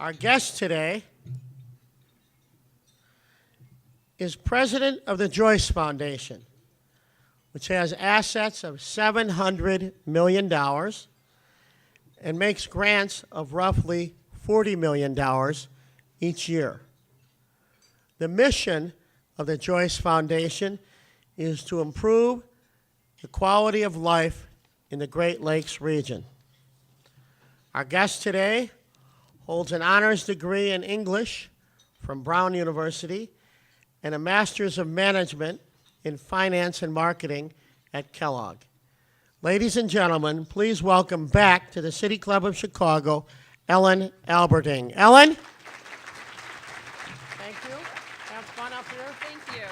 Our guest today is president of the Joyce Foundation, which has assets of $700 million and makes grants of roughly $40 million each year. The mission of the Joyce Foundation is to improve the quality of life in the Great Lakes region. Our guest today holds an honors degree in English from Brown University and a Master's of Management in Finance and Marketing at Kellogg. Ladies and gentlemen, please welcome back to the City Club of Chicago, Ellen Alberding. Ellen? Thank you. Have fun up here. Thank you.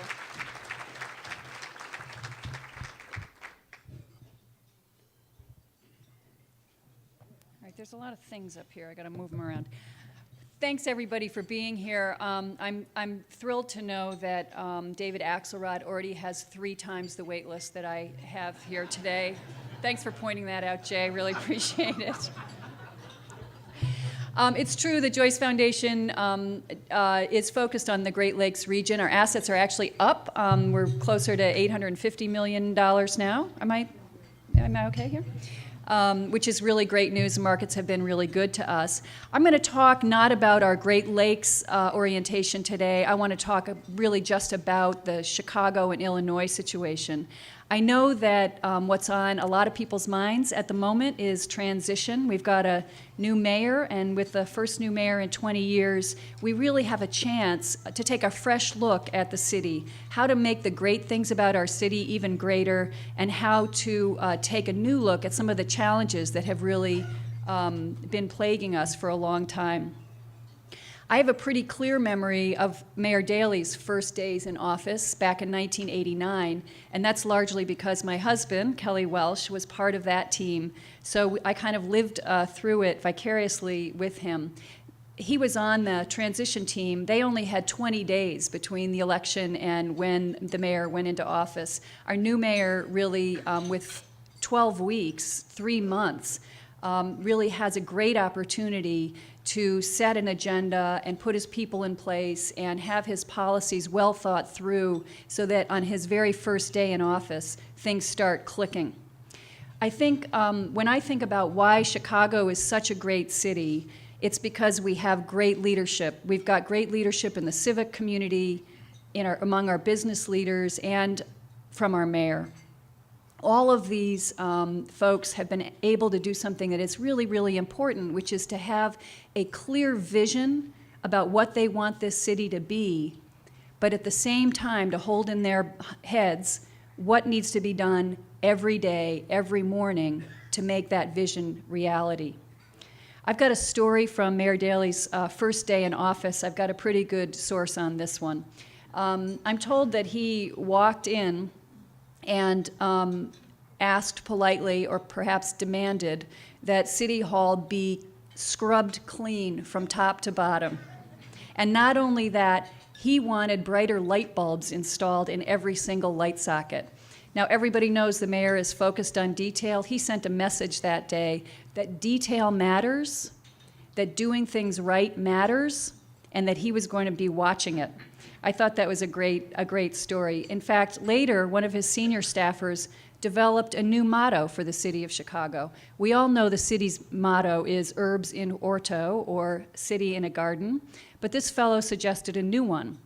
All right, there's a lot of things up here. I got to move them around. Thanks everybody for being here. I'm thrilled to know that David Axelrod already has 3 times the wait list that I have here today. Thanks for pointing that out, Jay. Really appreciate it. It's true, the Joyce Foundation is focused on the Great Lakes region. Our assets are actually up. We're closer to $850 million now. Am I okay here? Which is really great news. The markets have been really good to us. I'm going to talk not about our Great Lakes orientation today. I want to talk really just about the Chicago and Illinois situation. I know that what's on a lot of people's minds at the moment is transition. We've got a new mayor, and with the first new mayor in 20 years, we really have a chance to take a fresh look at the city, how to make the great things about our city even greater, and how to take a new look at some of the challenges that have really been plaguing us for a long time. I have a pretty clear memory of Mayor Daley's first days in office back in 1989, and that's largely because my husband, Kelly Welsh, was part of that team, so I kind of lived through it vicariously with him. He was on the transition team. They only had 20 days between the election and when the mayor went into office. Our new mayor really, with 12 weeks, 3 months, really has a great opportunity to set an agenda and put his people in place and have his policies well thought through so that on his very first day in office, things start clicking. I think when I think about why Chicago is such a great city, it's because we have great leadership. We've got great leadership in the civic community, among our business leaders, and from our mayor. All of these folks have been able to do something that is really, really important, which is to have a clear vision about what they want this city to be, but at the same time to hold in their heads what needs to be done every day, every morning to make that vision reality. I've got a story from Mayor Daley's first day in office. I've got a pretty good source on this one. I'm told that he walked in and asked politely, or perhaps demanded, that City Hall be scrubbed clean from top to bottom. And not only that, he wanted brighter light bulbs installed in every single light socket. Now, everybody knows the mayor is focused on detail. He sent a message that day that detail matters, that doing things right matters, and that he was going to be watching it. I thought that was a great story. In fact, later, one of his senior staffers developed a new motto for the city of Chicago. We all know the city's motto is Urbs in Orto, or City in a Garden, but this fellow suggested a new one.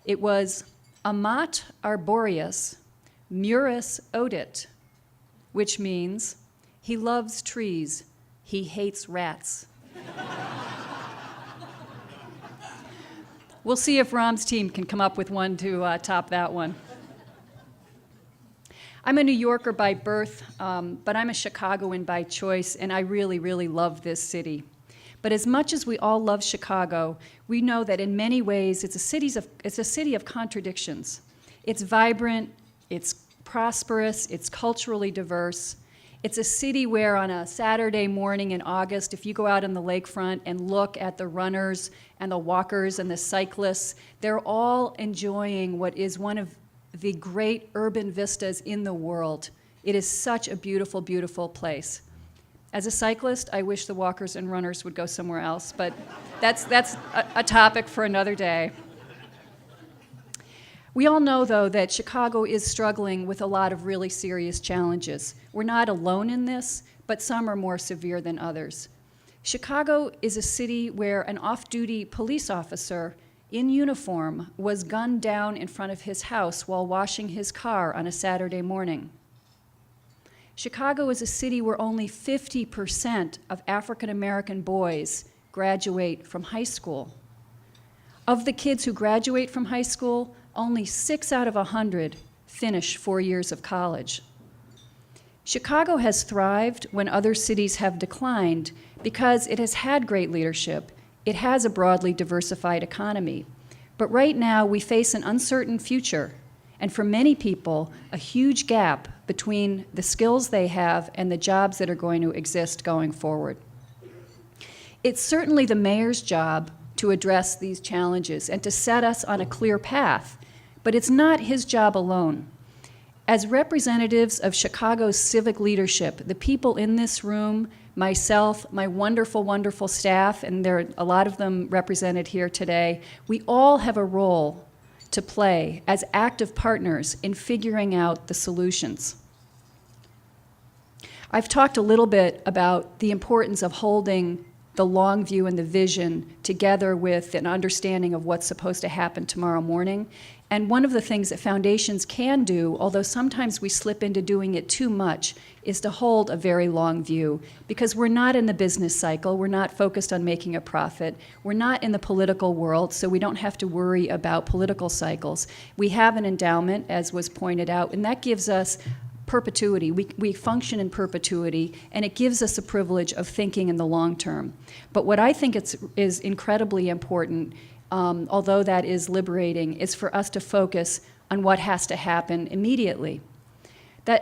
It was Amat Arboreus, Muris Odit, which means he loves trees, he hates rats. We'll see if Rom's team can come up with one to top that one. I'm a New Yorker by birth, but I'm a Chicagoan by choice, and I really, really love this city. But as much as we all love Chicago, we know that in many ways it's a city of contradictions. It's vibrant, it's prosperous, it's culturally diverse. It's a city where on a Saturday morning in August, if you go out on the lakefront and look at the runners and the walkers and the cyclists, they're all enjoying what is one of the great urban vistas in the world. It is such a beautiful, beautiful place. As a cyclist, I wish the walkers and runners would go somewhere else, but that's a topic for another day. We all know, though, that Chicago is struggling with a lot of really serious challenges. We're not alone in this, but some are more severe than others. Chicago is a city where an off-duty police officer in uniform was gunned down in front of his house while washing his car on a Saturday morning. Chicago is a city where only 50% of African American boys graduate from high school. Of the kids who graduate from high school, only 6 out of 100 finish 4 years of college. Chicago has thrived when other cities have declined because it has had great leadership. It has a broadly diversified economy. But right now, we face an uncertain future, and for many people, a huge gap between the skills they have and the jobs that are going to exist going forward. It's certainly the mayor's job to address these challenges and to set us on a clear path, but it's not his job alone. As representatives of Chicago's civic leadership, the people in this room, myself, my wonderful, wonderful staff, and there are a lot of them represented here today, we all have a role to play as active partners in figuring out the solutions. I've talked a little bit about the importance of holding the long view and the vision together with an understanding of what's supposed to happen tomorrow morning. And one of the things that foundations can do, although sometimes we slip into doing it too much, is to hold a very long view, because we're not in the business cycle, we're not focused on making a profit, we're not in the political world, so we don't have to worry about political cycles. We have an endowment, as was pointed out, and that gives us perpetuity. We function in perpetuity, and it gives us a privilege of thinking in the long term. But what I think is incredibly important, although that is liberating, is for us to focus on what has to happen immediately.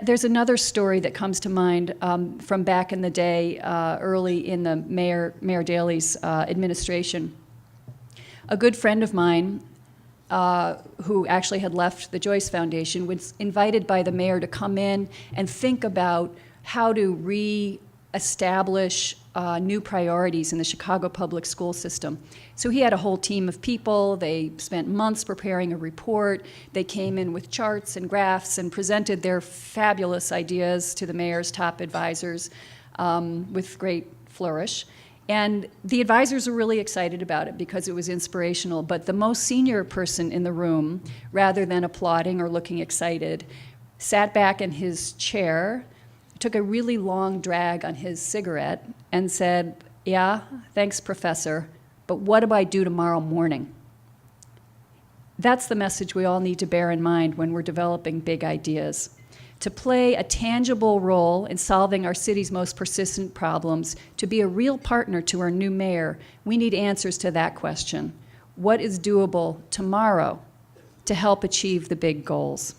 There's another story that comes to mind from back in the day, early in the Mayor Daley's administration. A good friend of mine, who actually had left the Joyce Foundation, was invited by the mayor to come in and think about how to re-establish new priorities in the Chicago public school system. So he had a whole team of people. They spent months preparing a report. They came in with charts and graphs and presented their fabulous ideas to the mayor's top advisors with great flourish. And the advisors were really excited about it because it was inspirational, but the most senior person in the room, rather than applauding or looking excited, sat back in his chair, took a really long drag on his cigarette, and said, "Yeah, thanks, Professor, but what do I do tomorrow morning?" That's the message we all need to bear in mind when we're developing big ideas. To play a tangible role in solving our city's most persistent problems, to be a real partner to our new mayor, we need answers to that question. What is doable tomorrow to help achieve the big goals?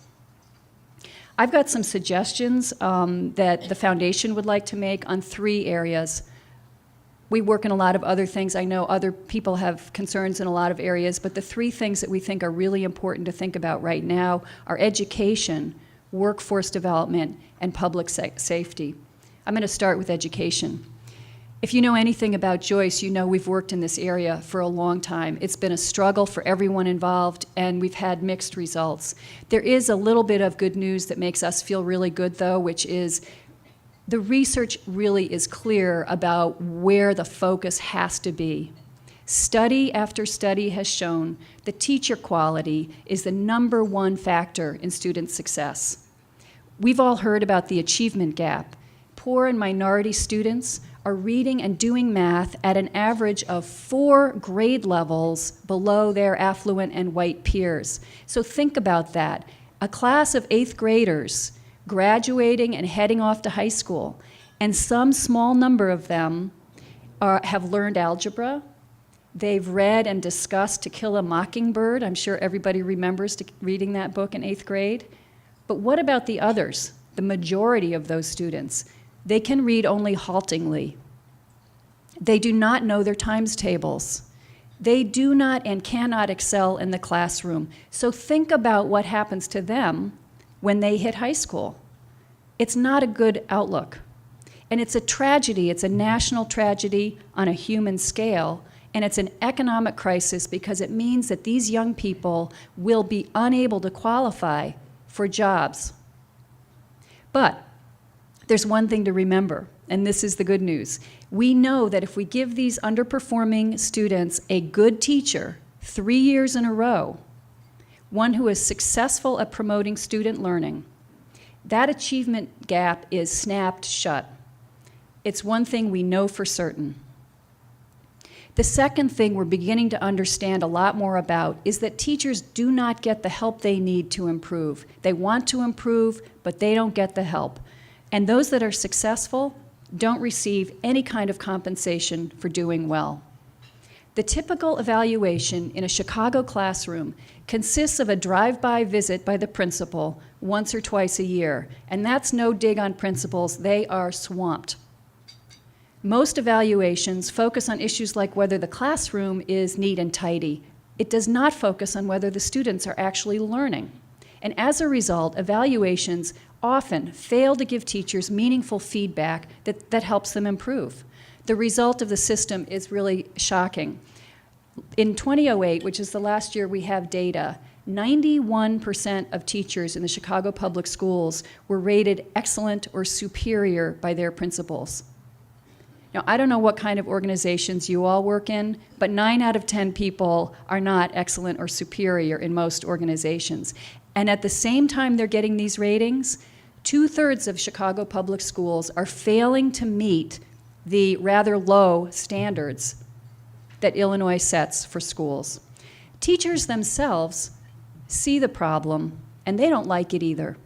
I've got some suggestions that the foundation would like to make on 3 areas. We work in a lot of other things. I know other people have concerns in a lot of areas, but the 3 things that we think are really important to think about right now are education, workforce development, and public safety. I'm going to start with education. If you know anything about Joyce, you know we've worked in this area for a long time. It's been a struggle for everyone involved, and we've had mixed results. There is a little bit of good news that makes us feel really good, though, which is the research really is clear about where the focus has to be. Study after study has shown that teacher quality is the #1 factor in student success. We've all heard about the achievement gap. Poor and minority students are reading and doing math at an average of 4 grade levels below their affluent and white peers. So think about that. A class of 8th graders graduating and heading off to high school, and some small number of them have learned algebra. They've read and discussed To Kill a Mockingbird. I'm sure everybody remembers reading that book in 8th grade. But what about the others, the majority of those students? They can read only haltingly. They do not know their times tables. They do not and cannot excel in the classroom. So think about what happens to them when they hit high school. It's not a good outlook. And it's a tragedy. It's a national tragedy on a human scale. And it's an economic crisis because it means that these young people will be unable to qualify for jobs. But there's one thing to remember, and this is the good news. We know that if we give these underperforming students a good teacher 3 years in a row, one who is successful at promoting student learning, that achievement gap is snapped shut. It's one thing we know for certain. The second thing we're beginning to understand a lot more about is that teachers do not get the help they need to improve. They want to improve, but they don't get the help. And those that are successful don't receive any kind of compensation for doing well. The typical evaluation in a Chicago classroom consists of a drive-by visit by the principal once or twice a year, and that's no dig on principals. They are swamped. Most evaluations focus on issues like whether the classroom is neat and tidy. It does not focus on whether the students are actually learning. And as a result, evaluations often fail to give teachers meaningful feedback that helps them improve. The result of the system is really shocking. In 2008, which is the last year we have data, 91% of teachers in the Chicago public schools were rated excellent or superior by their principals. Now, I don't know what kind of organizations you all work in, but 9 out of 10 people are not excellent or superior in most organizations. And at the same time they're getting these ratings, 2/3 of Chicago public schools are failing to meet the rather low standards that Illinois sets for schools. Teachers themselves see the problem, and they don't like it either.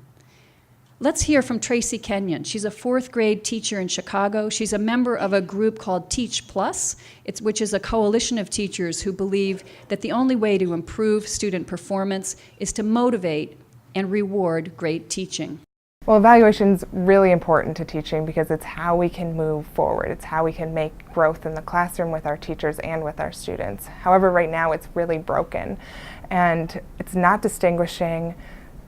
Let's hear from Tracy Kenyon. She's a 4th grade teacher in Chicago. She's a member of a group called Teach Plus, which is a coalition of teachers who believe that the only way to improve student performance is to motivate and reward great teaching. Well, evaluation's really important to teaching because it's how we can move forward. It's how we can make growth in the classroom with our teachers and with our students. However, right now it's really broken, and it's not distinguishing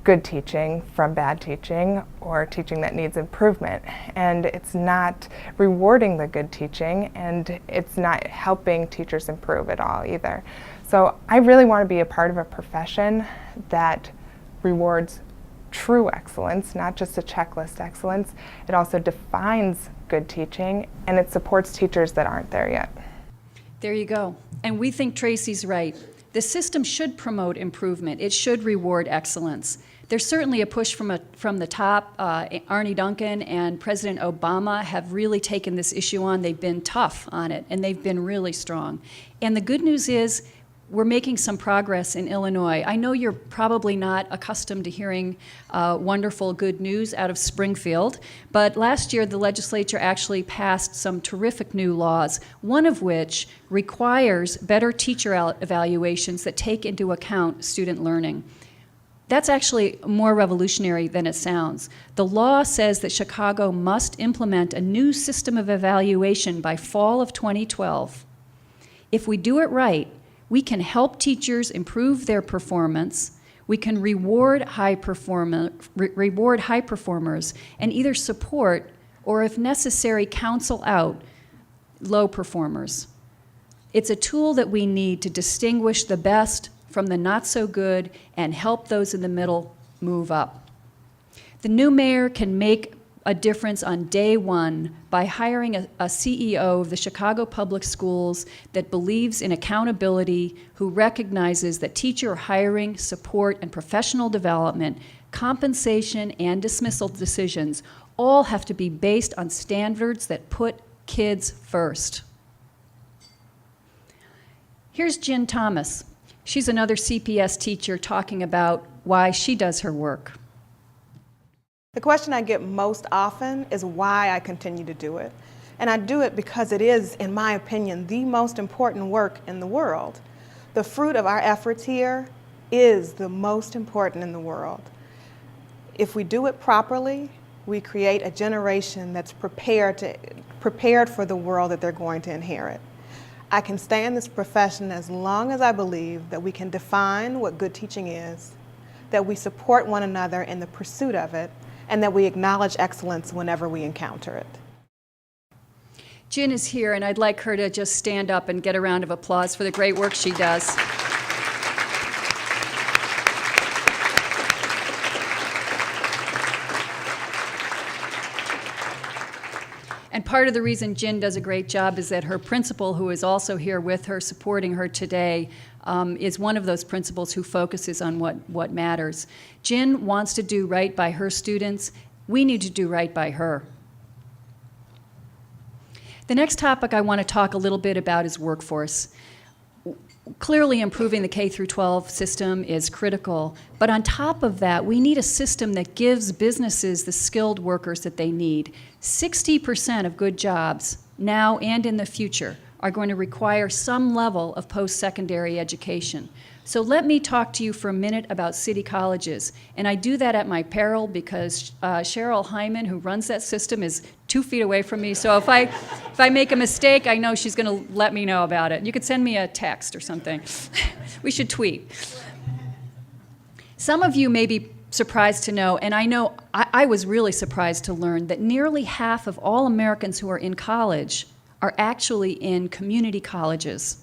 good teaching from bad teaching or teaching that needs improvement. And it's not rewarding the good teaching, and it's not helping teachers improve at all either. So I really want to be a part of a profession that rewards true excellence, not just a checklist excellence. It also defines good teaching, and it supports teachers that aren't there yet. There you go. And we think Tracy's right. The system should promote improvement. It should reward excellence. There's certainly a push from the top. Arne Duncan and President Obama have really taken this issue on. They've been tough on it, and they've been really strong. And the good news is we're making some progress in Illinois. I know you're probably not accustomed to hearing wonderful good news out of Springfield, but last year the legislature actually passed some terrific new laws, one of which requires better teacher evaluations that take into account student learning. That's actually more revolutionary than it sounds. The law says that Chicago must implement a new system of evaluation by fall of 2012. If we do it right, we can help teachers improve their performance, we can reward high performers, and either support or, if necessary, counsel out low performers. It's a tool that we need to distinguish the best from the not so good and help those in the middle move up. The new mayor can make a difference on day one by hiring a CEO of the Chicago Public Schools that believes in accountability, who recognizes that teacher hiring, support, and professional development, compensation, and dismissal decisions all have to be based on standards that put kids first. Here's Jen Thomas. She's another CPS teacher talking about why she does her work. The question I get most often is why I continue to do it. And I do it because it is, in my opinion, the most important work in the world. The fruit of our efforts here is the most important in the world. If we do it properly, we create a generation that's prepared for the world that they're going to inherit. I can stay in this profession as long as I believe that we can define what good teaching is, that we support one another in the pursuit of it, and that we acknowledge excellence whenever we encounter it. Jen is here, and I'd like her to just stand up and get a round of applause for the great work she does. And part of the reason Jen does a great job is that her principal, who is also here with her, supporting her today, is one of those principals who focuses on what matters. Jen wants to do right by her students. We need to do right by her. The next topic I want to talk a little bit about is workforce. Clearly, improving the K-12 system is critical, but on top of that, we need a system that gives businesses the skilled workers that they need. 60% of good jobs, now and in the future, are going to require some level of post-secondary education. So let me talk to you for a minute about city colleges. And I do that at my peril because Cheryl Hyman, who runs that system, is 2 feet away from me. So if I make a mistake, I know she's going to let me know about it. You could send me a text or something. We should tweet. Some of you may be surprised to know, and I know I was really surprised to learn, that nearly half of all Americans who are in college are actually in community colleges.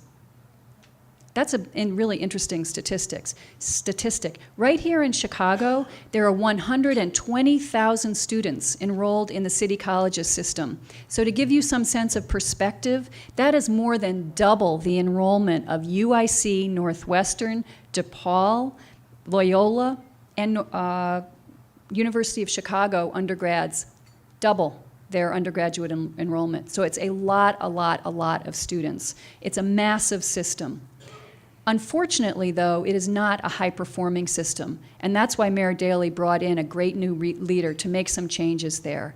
That's a really interesting statistic. Right here in Chicago, there are 120,000 students enrolled in the city colleges system. So to give you some sense of perspective, that is more than double the enrollment of UIC, Northwestern, DePaul, Loyola, and University of Chicago undergrads. Double their undergraduate enrollment. So it's a lot of students. It's a massive system. Unfortunately, though, it is not a high-performing system, and that's why Mayor Daley brought in a great new leader to make some changes there.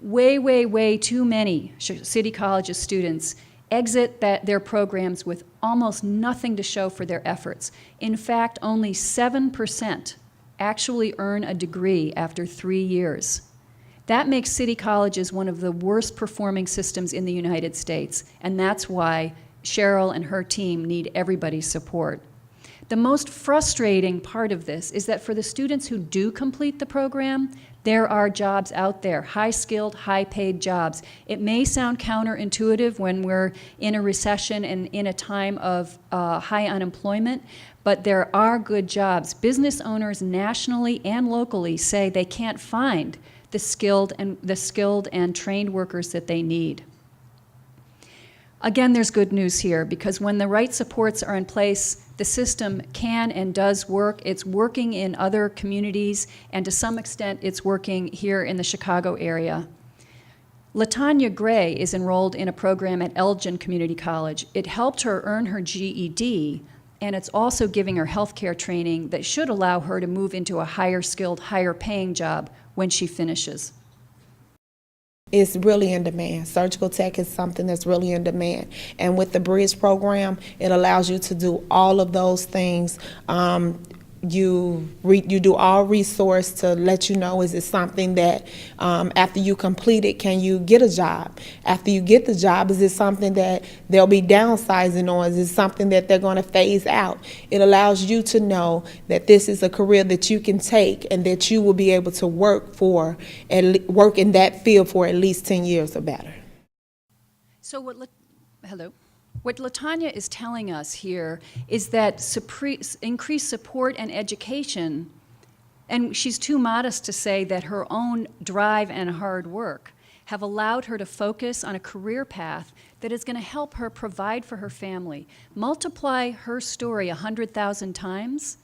Way too many city colleges students exit their programs with almost nothing to show for their efforts. In fact, only 7% actually earn a degree after 3 years. That makes city colleges one of the worst performing systems in the United States, and that's why Cheryl and her team need everybody's support. The most frustrating part of this is that for the students who do complete the program, there are jobs out there, high-skilled, high-paid jobs. It may sound counterintuitive when we're in a recession and in a time of high unemployment, but there are good jobs. Business owners nationally and locally say they can't find the skilled and trained workers that they need. Again, there's good news here, because when the right supports are in place, the system can and does work. It's working in other communities, and to some extent, it's working here in the Chicago area. LaTanya Gray is enrolled in a program at Elgin Community College. It helped her earn her GED, and it's also giving her healthcare training that should allow her to move into a higher skilled, higher paying job when she finishes. It's really in demand. Surgical tech is something that's really in demand. And with the Bridge program, it allows you to do all of those things. You do all resource to let you know, is it something that after you complete it, can you get a job? After you get the job, is it something that they'll be downsizing on? Is it something that they're going to phase out? It allows you to know that this is a career that you can take and that you will be able to work in that field for at least 10 years or better. So what LaTanya is telling us here is that increased support and education, and she's too modest to say that her own drive and hard work have allowed her to focus on a career path that is going to help her provide for her family. Multiply her story 100,000 times,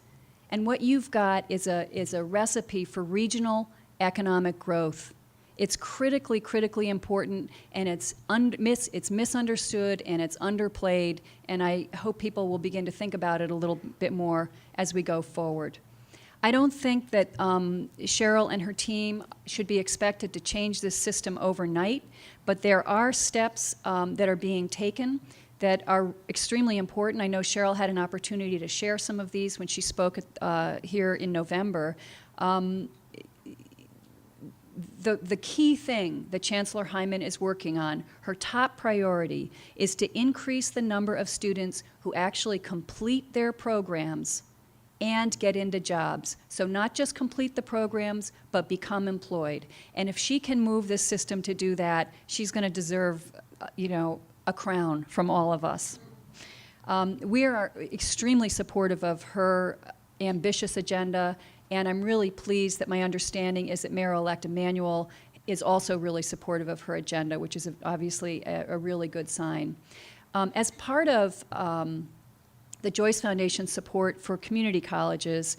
and what you've got is a recipe for regional economic growth. It's critically important, and it's misunderstood and it's underplayed, and I hope people will begin to think about it a little bit more as we go forward. I don't think that Cheryl and her team should be expected to change this system overnight, but there are steps that are being taken that are extremely important. I know Cheryl had an opportunity to share some of these when she spoke here in November. The key thing that Chancellor Hyman is working on, her top priority, is to increase the number of students who actually complete their programs and get into jobs. So not just complete the programs, but become employed. And if she can move this system to do that, she's going to deserve a crown from all of us. We are extremely supportive of her ambitious agenda, and I'm really pleased that my understanding is that Mayor-elect Emanuel is also really supportive of her agenda, which is obviously a really good sign. As part of the Joyce Foundation's support for community colleges,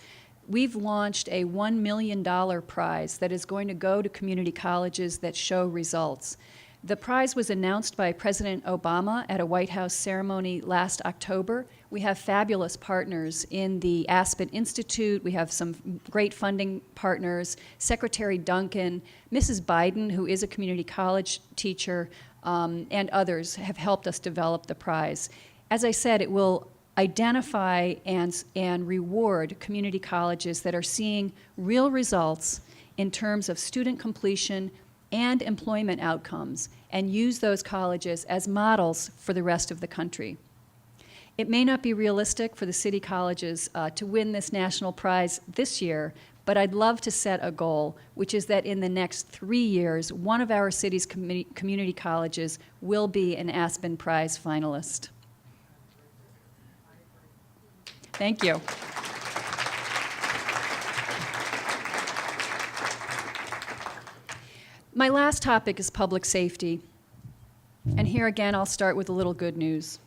we've launched a $1 million prize that is going to go to community colleges that show results. The prize was announced by President Obama at a White House ceremony last October. We have fabulous partners in the Aspen Institute. We have some great funding partners. Secretary Duncan, Mrs. Biden, who is a community college teacher, and others have helped us develop the prize. As I said, it will identify and reward community colleges that are seeing real results in terms of student completion and employment outcomes, and use those colleges as models for the rest of the country. It may not be realistic for the city colleges to win this national prize this year, but I'd love to set a goal, which is that in the next 3 years, one of our city's community colleges will be an Aspen Prize finalist. Thank you. My last topic is public safety. And here again, I'll start with a little good news.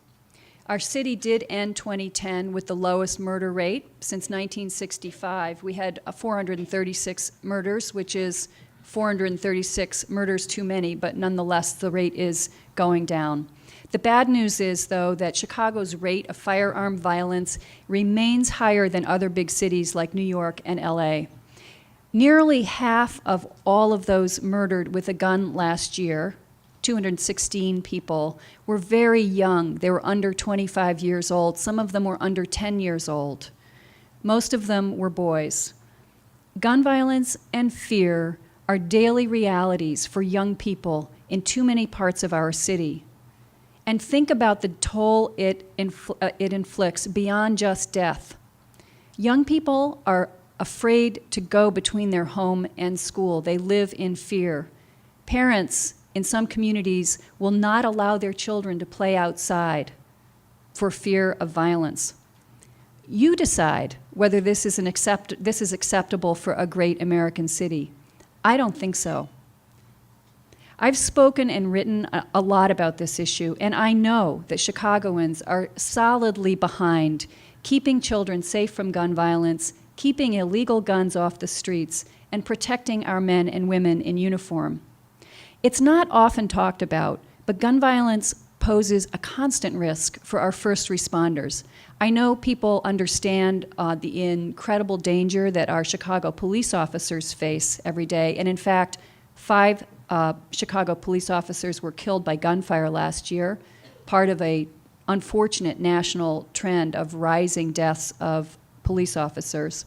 Our city did end 2010 with the lowest murder rate since 1965. We had 436 murders, which is 436 murders too many, but nonetheless, the rate is going down. The bad news is, though, that Chicago's rate of firearm violence remains higher than other big cities like New York and LA. Nearly half of all of those murdered with a gun last year, 216 people, were very young. They were under 25 years old. Some of them were under 10 years old. Most of them were boys. Gun violence and fear are daily realities for young people in too many parts of our city. And think about the toll it inflicts beyond just death. Young people are afraid to go between their home and school. They live in fear. Parents in some communities will not allow their children to play outside for fear of violence. You decide whether this is acceptable for a great American city. I don't think so. I've spoken and written a lot about this issue, and I know that Chicagoans are solidly behind keeping children safe from gun violence, keeping illegal guns off the streets, and protecting our men and women in uniform. It's not often talked about, but gun violence poses a constant risk for our first responders. I know people understand the incredible danger that our Chicago police officers face every day, and in fact, 5 Chicago police officers were killed by gunfire last year, part of an unfortunate national trend of rising deaths of police officers.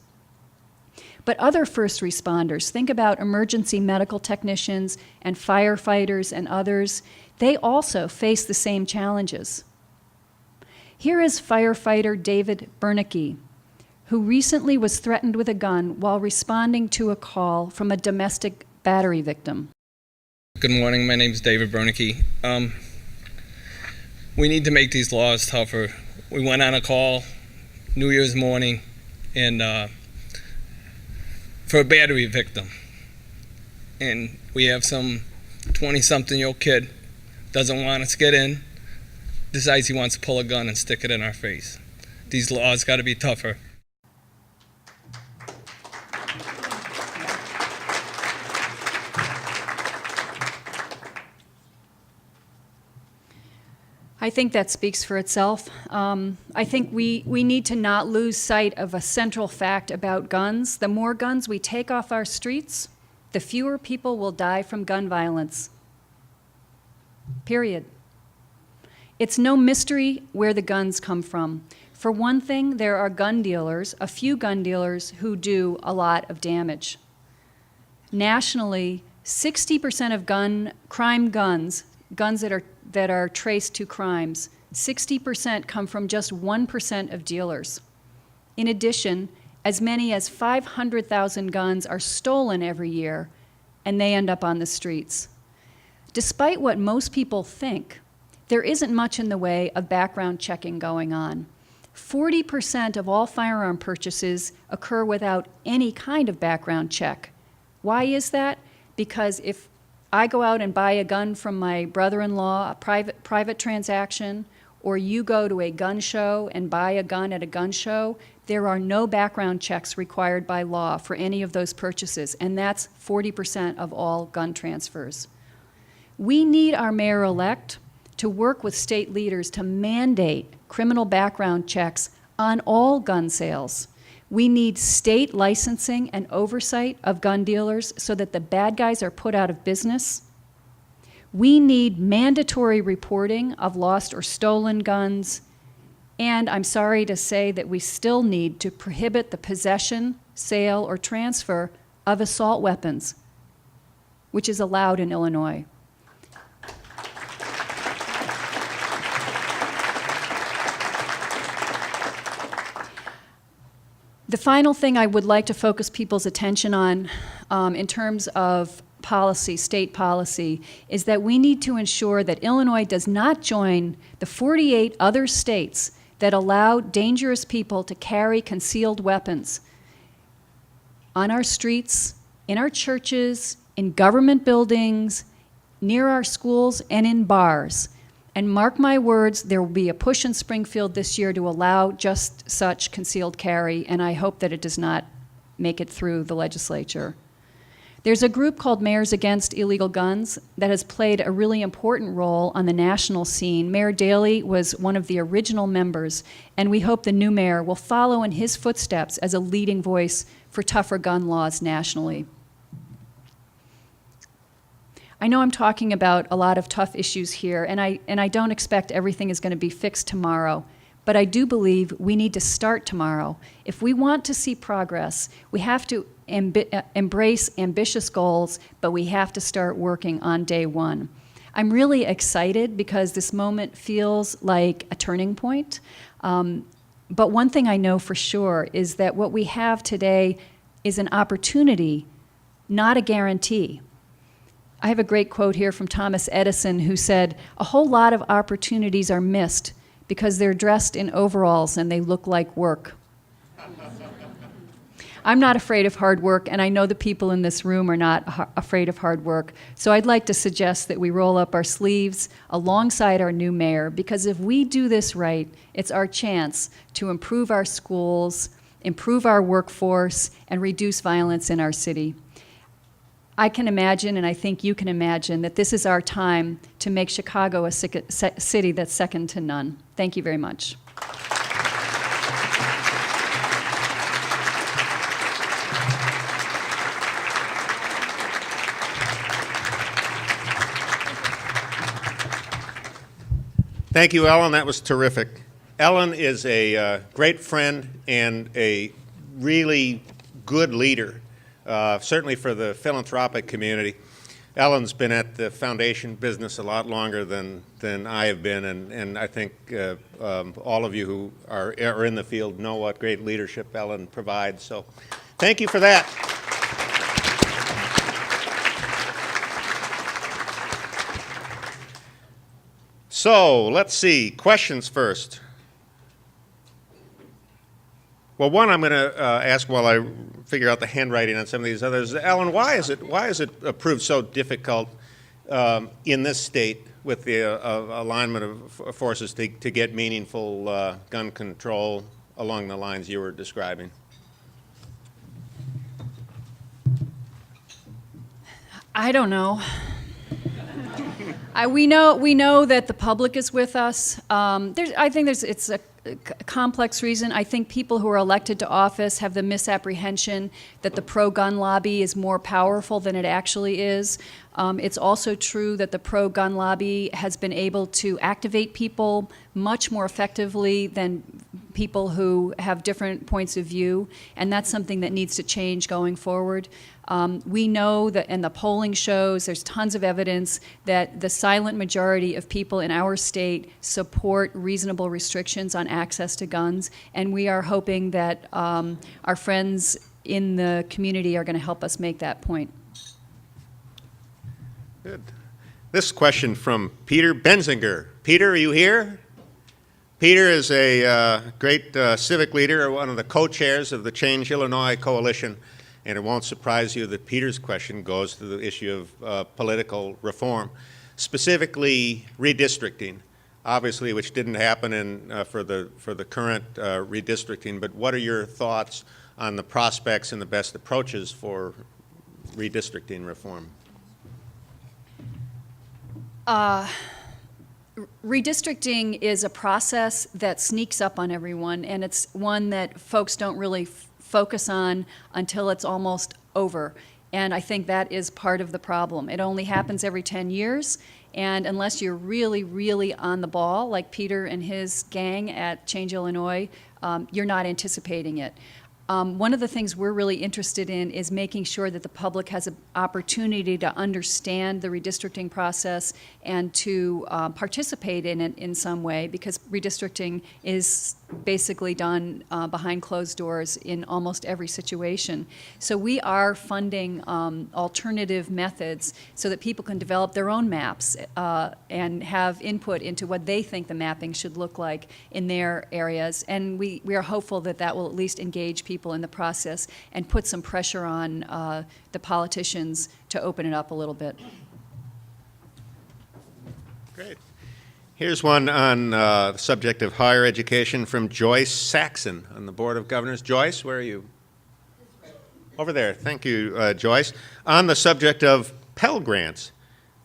But other first responders, think about emergency medical technicians and firefighters and others, they also face the same challenges. Here is firefighter David Bernicke, who recently was threatened with a gun while responding to a call from a domestic battery victim. Good morning, my name is David Bernicke. We need to make these laws tougher. We went on a call New Year's morning and for a battery victim. And we have some 20-something-year-old kid, doesn't want us to get in, decides he wants to pull a gun and stick it in our face. These laws got to be tougher. I think that speaks for itself. I think we need to not lose sight of a central fact about guns. The more guns we take off our streets, the fewer people will die from gun violence. Period. It's no mystery where the guns come from. For one thing, there are gun dealers, a few gun dealers, who do a lot of damage. Nationally, 60% of guns that are traced to crimes, 60% come from just 1% of dealers. In addition, as many as 500,000 guns are stolen every year, and they end up on the streets. Despite what most people think, there isn't much in the way of background checking going on. 40% of all firearm purchases occur without any kind of background check. Why is that? Because if I go out and buy a gun from my brother-in-law, a private transaction, or you go to a gun show and buy a gun at a gun show, there are no background checks required by law for any of those purchases, and that's 40% of all gun transfers. We need our mayor-elect to work with state leaders to mandate criminal background checks on all gun sales. We need state licensing and oversight of gun dealers so that the bad guys are put out of business. We need mandatory reporting of lost or stolen guns. And I'm sorry to say that we still need to prohibit the possession, sale, or transfer of assault weapons, which is allowed in Illinois. The final thing I would like to focus people's attention on in terms of policy, state policy, is that we need to ensure that Illinois does not join the 48 other states that allow dangerous people to carry concealed weapons on our streets, in our churches, in government buildings, near our schools, and in bars. And mark my words, there will be a push in Springfield this year to allow just such concealed carry, and I hope that it does not make it through the legislature. There's a group called Mayors Against Illegal Guns that has played a really important role on the national scene. Mayor Daley was one of the original members, and we hope the new mayor will follow in his footsteps as a leading voice for tougher gun laws nationally. I know I'm talking about a lot of tough issues here, and I don't expect everything is going to be fixed tomorrow, but I do believe we need to start tomorrow. If we want to see progress, we have to embrace ambitious goals, but we have to start working on day one. I'm really excited because this moment feels like a turning point, but one thing I know for sure is that what we have today is an opportunity, not a guarantee. I have a great quote here from Thomas Edison, who said, "A whole lot of opportunities are missed because they're dressed in overalls and they look like work." I'm not afraid of hard work, and I know the people in this room are not afraid of hard work. So I'd like to suggest that we roll up our sleeves alongside our new mayor, because if we do this right, it's our chance to improve our schools, improve our workforce, and reduce violence in our city. I can imagine, and I think you can imagine, that this is our time to make Chicago a city that's second to none. Thank you very much. Thank you, Ellen. That was terrific. Ellen is a great friend and a really good leader, certainly for the philanthropic community. Ellen's been at the foundation business a lot longer than I have been, and I think all of you who are in the field know what great leadership Ellen provides. So thank you for that. So let's see, questions first. Well, one I'm going to ask while I figure out the handwriting on some of these others. Ellen, why is it proved so difficult in this state with the alignment of forces to get meaningful gun control along the lines you were describing? I don't know. We know that the public is with us. I think it's a complex reason. I think people who are elected to office have the misapprehension that the pro-gun lobby is more powerful than it actually is. It's also true that the pro-gun lobby has been able to activate people much more effectively than people who have different points of view, and that's something that needs to change going forward. We know that, and the polling shows, there's tons of evidence that the silent majority of people in our state support reasonable restrictions on access to guns, and we are hoping that our friends in the community are going to help us make that point. Good. This question from Peter Benzinger. Peter, are you here? Peter is a great civic leader, one of the co-chairs of the Change Illinois Coalition, and it won't surprise you that Peter's question goes to the issue of political reform, specifically redistricting, obviously, which didn't happen for the current redistricting. But what are your thoughts on the prospects and the best approaches for redistricting reform? Redistricting is a process that sneaks up on everyone, and it's one that folks don't really focus on until it's almost over. And I think that is part of the problem. It only happens every 10 years, and unless you're really, really on the ball, like Peter and his gang at Change Illinois, you're not anticipating it. One of the things we're really interested in is making sure that the public has an opportunity to understand the redistricting process and to participate in it in some way, because redistricting is basically done behind closed doors in almost every situation. So we are funding alternative methods so that people can develop their own maps and have input into what they think the mapping should look like in their areas. And we are hopeful that that will at least engage people in the process and put some pressure on the politicians to open it up a little bit. Great. Here's one on the subject of higher education from Joyce Saxon on the Board of Governors. Joyce, where are you? Over there. Thank you, Joyce. On the subject of Pell Grants,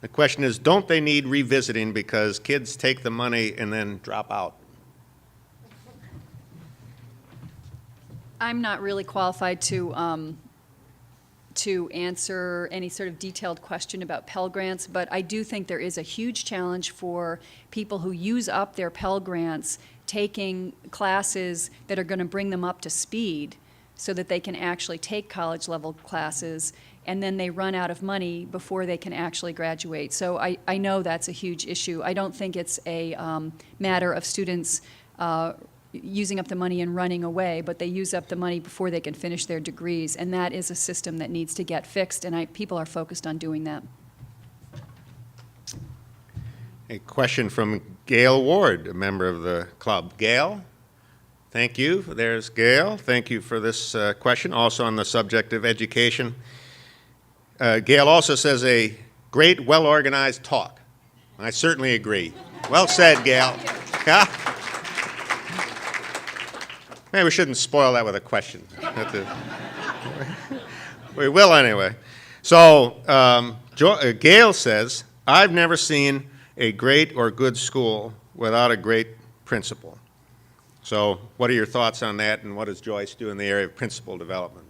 the question is, don't they need revisiting because kids take the money and then drop out? I'm not really qualified to answer any sort of detailed question about Pell Grants, but I do think there is a huge challenge for people who use up their Pell Grants taking classes that are going to bring them up to speed so that they can actually take college-level classes, and then they run out of money before they can actually graduate. So I know that's a huge issue. I don't think it's a matter of students using up the money and running away, but they use up the money before they can finish their degrees, and that is a system that needs to get fixed, and people are focused on doing that. A question from Gail Ward, a member of the club. Gail, thank you. There's Gail. Thank you for this question, also on the subject of education. Gail also says a great, well-organized talk. I certainly agree. Well said, Gail. Maybe we shouldn't spoil that with a question. We will anyway. So Gail says, I've never seen a great or good school without a great principal. So what are your thoughts on that, and what does Joyce do in the area of principal development?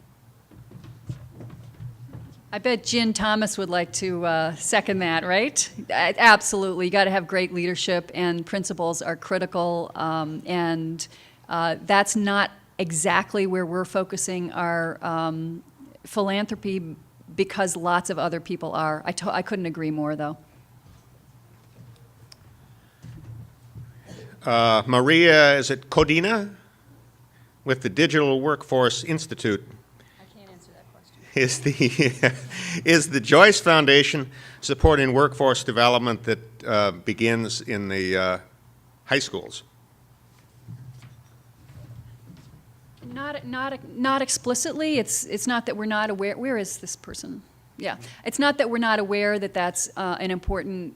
I bet Jen Thomas would like to second that, right? Absolutely. You got to have great leadership, and principals are critical, and that's not exactly where we're focusing our philanthropy, because lots of other people are. I couldn't agree more, though. Maria, is it Codina, with the Digital Workforce Institute? I can't answer that question. Is the Joyce Foundation supporting workforce development that begins in the high schools? Not explicitly. It's not that we're not aware. Where is this person? Yeah, it's not that we're not aware that that's an important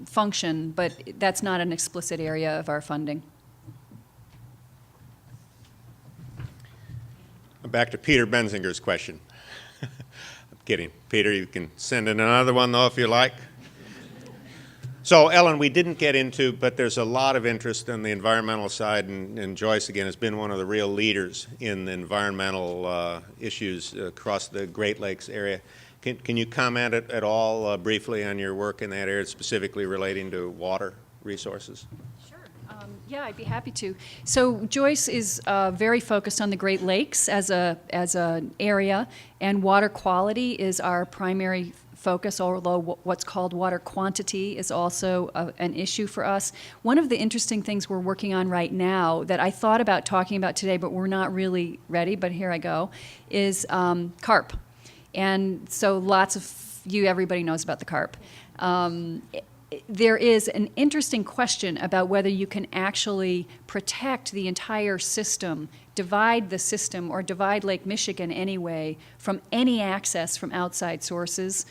function, but that's not an explicit area of our funding. Back to Peter Benzinger's question. I'm kidding. Peter, you can send in another one, though, if you like. So, Ellen, we didn't get into, but there's a lot of interest on the environmental side, and Joyce, again, has been one of the real leaders in the environmental issues across the Great Lakes area. Can you comment at all briefly on your work in that area, specifically relating to water resources? Sure. Yeah, I'd be happy to. So Joyce is very focused on the Great Lakes as an area, and water quality is our primary focus, although what's called water quantity is also an issue for us. One of the interesting things we're working on right now that I thought about talking about today, but we're not really ready, but here I go, is carp. And so everybody knows about the carp. There is an interesting question about whether you can actually protect the entire system, divide the system, or divide Lake Michigan anyway from any access from outside sources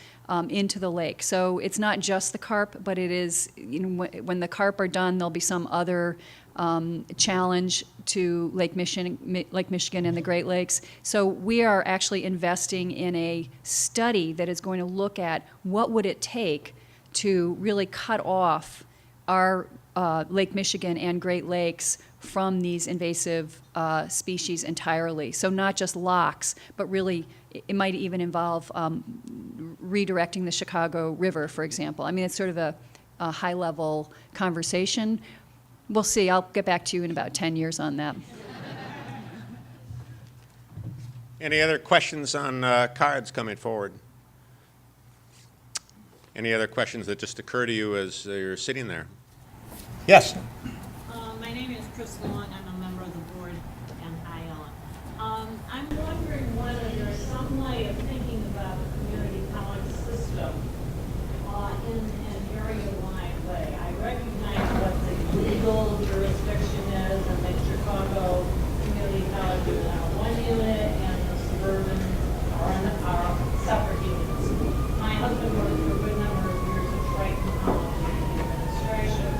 into the lake. So it's not just the carp, but it is, when the carp are done, there'll be some other challenge to Lake Michigan and the Great Lakes. So we are actually investing in a study that is going to look at what would it take to really cut off our Lake Michigan and Great Lakes from these invasive species entirely. So not just locks, but really it might even involve redirecting the Chicago River, for example. I mean, it's sort of a high-level conversation. We'll see. I'll get back to you in about 10 years on that. Any other questions on cards coming forward? Any other questions that just occur to you as you're sitting there? Yes. My name is Chris Long. I'm a member of the board, and hi, Ellen. I'm wondering whether there's some way of thinking about the community college system in an area-wide way. I recognize what the legal jurisdiction is, and that Chicago Community College is one unit, and the suburban are separate units. My husband worked for a good number of years at Triton College in the administration,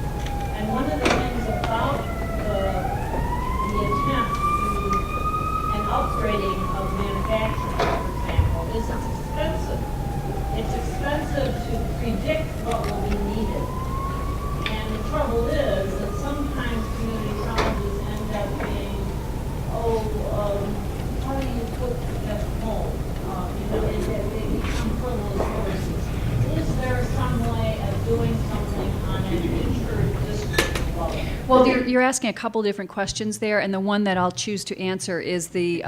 and one of the things about the attempt to do an upgrading of manufacturing, for example, is it's expensive. It's expensive to predict what will be needed. And the trouble is that sometimes community colleges end up being, how do you put at home? They become frivolous services. Is there some way of doing something on an inter-district level? Well, you're asking a couple different questions there, and the one that I'll choose to answer is the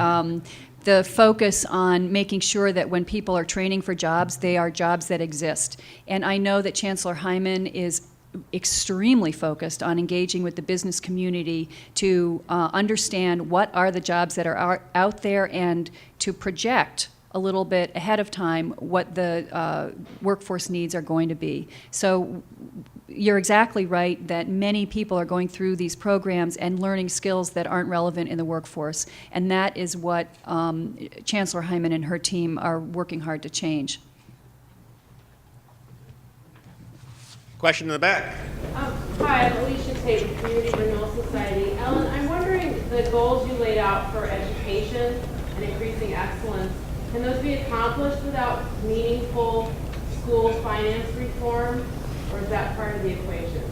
focus on making sure that when people are training for jobs, they are jobs that exist. And I know that Chancellor Hyman is extremely focused on engaging with the business community to understand what are the jobs that are out there and to project a little bit ahead of time what the workforce needs are going to be. So you're exactly right that many people are going through these programs and learning skills that aren't relevant in the workforce, and that is what Chancellor Hyman and her team are working hard to change. Question in the back. Hi, I'm Alicia Tate with Community Renewal Society. Ellen, I'm wondering the goals you laid out for education and increasing excellence, can those be accomplished without meaningful school finance reform, or is that part of the equation?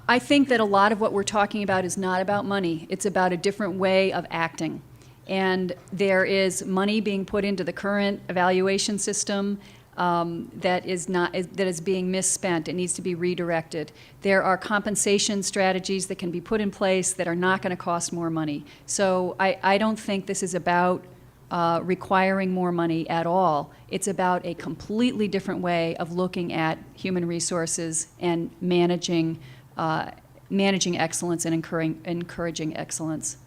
I think that a lot of what we're talking about is not about money. It's about a different way of acting. And there is money being put into the current evaluation system that is being misspent. It needs to be redirected. There are compensation strategies that can be put in place that are not going to cost more money. So I don't think this is about requiring more money at all. It's about a completely different way of looking at human resources and managing excellence and encouraging excellence.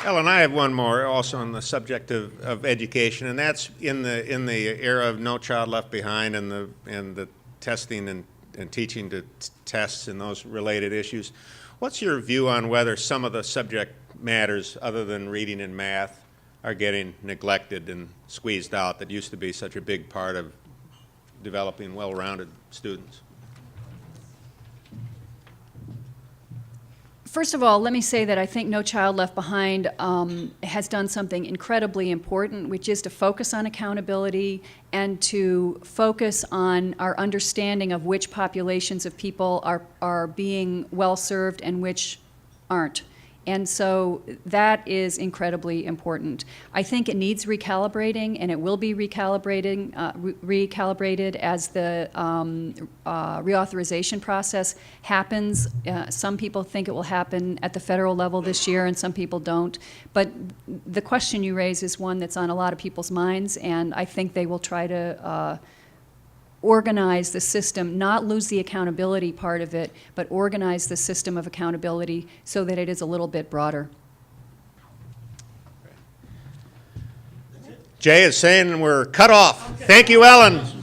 Ellen, I have one more also on the subject of education, and that's in the era of No Child Left Behind and the testing and teaching to tests and those related issues. What's your view on whether some of the subject matters other than reading and math are getting neglected and squeezed out that used to be such a big part of developing well-rounded students? First of all, let me say that I think No Child Left Behind has done something incredibly important, which is to focus on accountability and to focus on our understanding of which populations of people are being well served and which aren't. And so that is incredibly important. I think it needs recalibrating, and it will be recalibrated as the reauthorization process happens. Some people think it will happen at the federal level this year, and some people don't. But the question you raise is one that's on a lot of people's minds, and I think they will try to organize the system, not lose the accountability part of it, but organize the system of accountability so that it is a little bit broader. Jay is saying we're cut off. Thank you, Ellen.